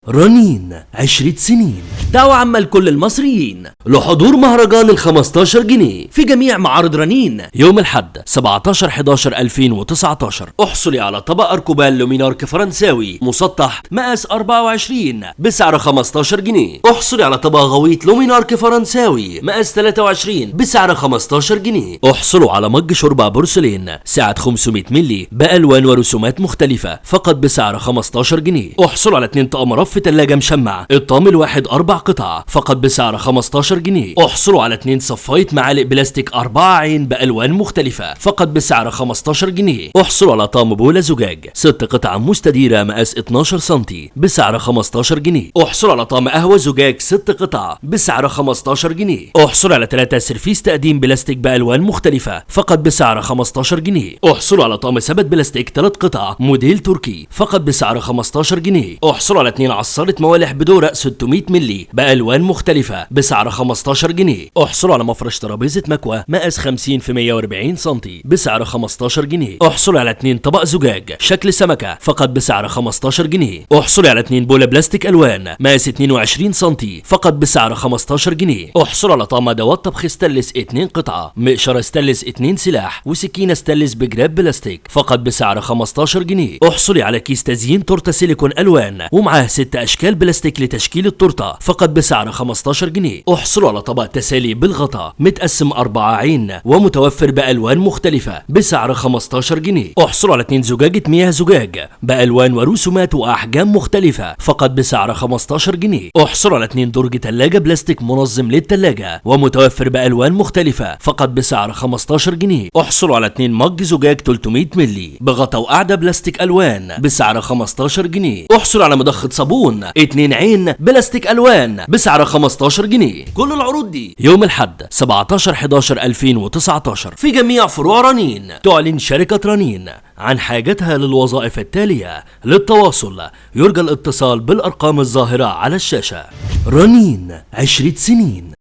رنين 20 سنين. دعوة عامة لكل المصريين لحضور مهرجان ال15 جنيه في جميع معارض رنين يوم الأحد 17/11/2019. احصلي على طبق أركوبال لومينارك فرنساوي مسطح مقاس 24 بسعر 15 جنيه. احصلي على طبق غويط لومينارك فرنساوي مقاس 23 بسعر 15 جنيه. احصلوا على مج شوربة بورسلين سعة 500 مللي بألوان ورسومات مختلفة فقط بسعر 15 جنيه. احصلوا على 2 طقم رف ثلاجة مشمع الطقم الواحد 4 قطع فقط بسعر 15 جنيه. احصلوا على 2 صفاية معالق بلاستيك 4 عين بألوان مختلفة فقط بسعر 15 جنيه. احصلوا على طقم بولة زجاج 6 قطع مستديرة مقاس 12 سم بسعر 15 جنيه. احصلوا على طقم قهوة زجاج 6 قطع بسعر 15 جنيه. احصلوا على 3 سرفيس تقديم بلاستيك بألوان مختلفة فقط بسعر 15 جنيه. احصلوا على طقم سبت بلاستيك 3 قطع موديل تركي فقط بسعر 15 جنيه. احصلوا على 2 عصارة موالح بدورق 600 مللي بألوان مختلفة بسعر 15 جنيه. احصلوا على مفرش ترابيزة مكوى مقاس 50 في 140 سم بسعر 15 جنيه. احصلوا على 2 طبق زجاج شكل سمكة فقط بسعر 15 جنيه. احصلوا على 2 بولة بلاستيك ألوان مقاس 22 سم فقط بسعر 15 جنيه. احصلوا على طقم ادوات طبخ ستانلس 2 قطعة، مقشرة ستانلس 2 سلاح، وسكينة ستانلس بجراب بلاستيك فقط بسعر 15 جنيه. احصلي على كيس تزيين تورته سيليكون ألوان ومعاه 6 أشكال بلاستيك لتشكيل التورته فقط بسعر 15 جنيه. احصلوا على طبق تسالي بالغطا متقسم 4 عين ومتوفر بألوان مختلفة بسعر 15 جنيه. احصلوا على 2 زجاجة مياه زجاج بألوان ورسومات وأحجام مختلفة فقط بسعر 15 جنيه. احصلوا على 2 درج ثلاجة بلاستيك منظم للثلاجة ومتوفر بألوان مختلفة فقط بسعر 15 جنيه. احصلوا على 2 مج زجاج 300 مللي بغطا وقاعدة بلاستيك ألوان بسعر 15 جنيه. احصلوا على مضخة صابون 2 عين بلاستيك ألوان بسعر 15 جنيه. كل العروض دي يوم الأحد 17/11/2019 في جميع فروع رنين. تعلن شركة رنين عن حاجتها للوظائف التالية. للتواصل يرجى الاتصال بالأرقام الظاهرة على الشاشة. رنين 20 سنين.